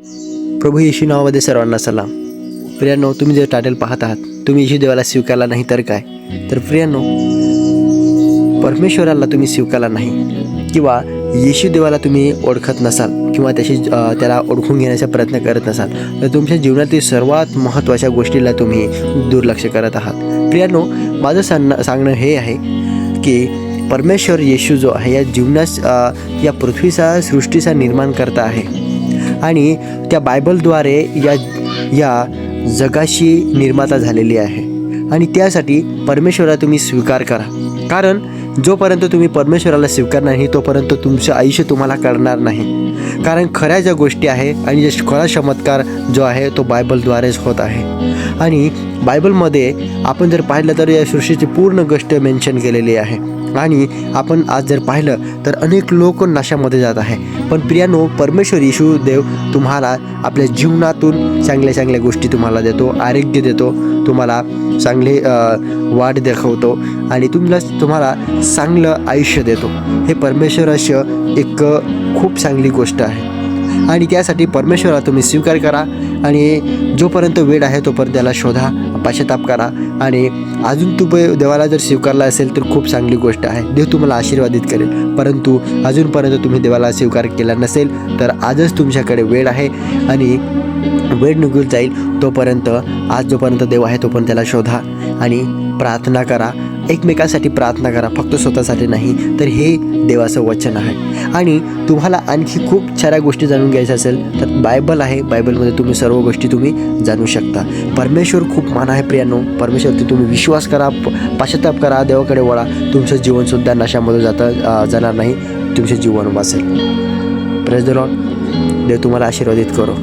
प्रभू येशू नावामध्ये सर्वांना सलाम. प्रियांनो, तुम्ही जे टायटल पाहत आहात, तुम्ही येशू देवाला स्वीकारला नाही तर काय? तर प्रियांनो, परमेश्वराला तुम्ही स्वीकारला नाही किंवा येशू देवाला तुम्ही ओळखत नसाल किंवा त्याला ओळखून घेण्याचा प्रयत्न करत नसाल तर तुमच्या जीवनातील सर्वात महत्त्वाच्या गोष्टीला तुम्ही दुर्लक्ष करत आहात. प्रियांनो, माझं सांगणं हे आहे की परमेश्वर येशू जो आहे या जीवनास या पृथ्वीचा सृष्टीचा निर्माण करता आहे आणि त्या बायबलद्वारे या जगाशी निर्माता झालेली आहे आणि त्यासाठी परमेश्वराला तुम्ही स्वीकार करा. कारण जोपर्यंत तुम्ही परमेश्वराला स्वीकार नाही तोपर्यंत तुमचं आयुष्य तुम्हाला कळणार नाही. कारण खऱ्या ज्या गोष्टी आहे आणि खरा चमत्कार जो आहे तो बायबलद्वारेच होत आहे. आणि बायबलमध्ये आपण जर पाहिलं तर या सृष्टीची पूर्ण गोष्ट मेन्शन केलेली आहे आणि आपण आज जर पाहिलं तर अनेक लोक नाशामध्ये जात आहे. पण प्रियांनो, परमेश्वर येशू देव तुम्हाला आपल्या जीवनातून चांगल्या गोष्टी तुम्हाला देतो, आरोग्य देतो, तुम्हाला चांगले वाढ दाखवतो आणि तुम्हाला चांगलं आयुष्य देतो. हे परमेश्वराचं एक खूप चांगली गोष्ट आहे आणि त्यासाठी परमेश्वराला तुम्ही स्वीकार करा आणि जोपर्यंत वेळ आहे तोपर्यंत त्याला शोधा, पश्चाताप करा आणि अजून तुम्ही देवाला जर स्वीकारला असेल तर खूप चांगली गोष्ट आहे. देव तुम्हाला आशीर्वादित करेल. परंतु अजूनपर्यंत तुम्ही देवाला स्वीकार केला नसेल तर आजच तुमच्याकडे वेळ आहे आणि वेळ निघून जाईल तोपर्यंत आज जोपर्यंत देव आहे तोपर्यंत त्याला शोधा आणि प्रार्थना करा. एकमेकांसाठी प्रार्थना करा, फक्त स्वतःसाठी नाही. तर हे देवाचं वचन आहे. आणि तुम्हाला आणखी खूप साऱ्या गोष्टी जाणून घ्यायच्या असेल तर बायबल आहे. बायबलमध्ये तुम्ही सर्व गोष्टी तुम्ही जाणू शकता. परमेश्वर खूप मान आहे प्रियांनो. परमेश्वरती तुम्ही विश्वास करा, पश्चाताप करा, देवाकडे वळा. तुमचं जीवनसुद्धा नशामध्ये जाणार नाही. तुमचे जीवन वाचेल. Praise the Lord. देव तुम्हाला आशीर्वादित करो.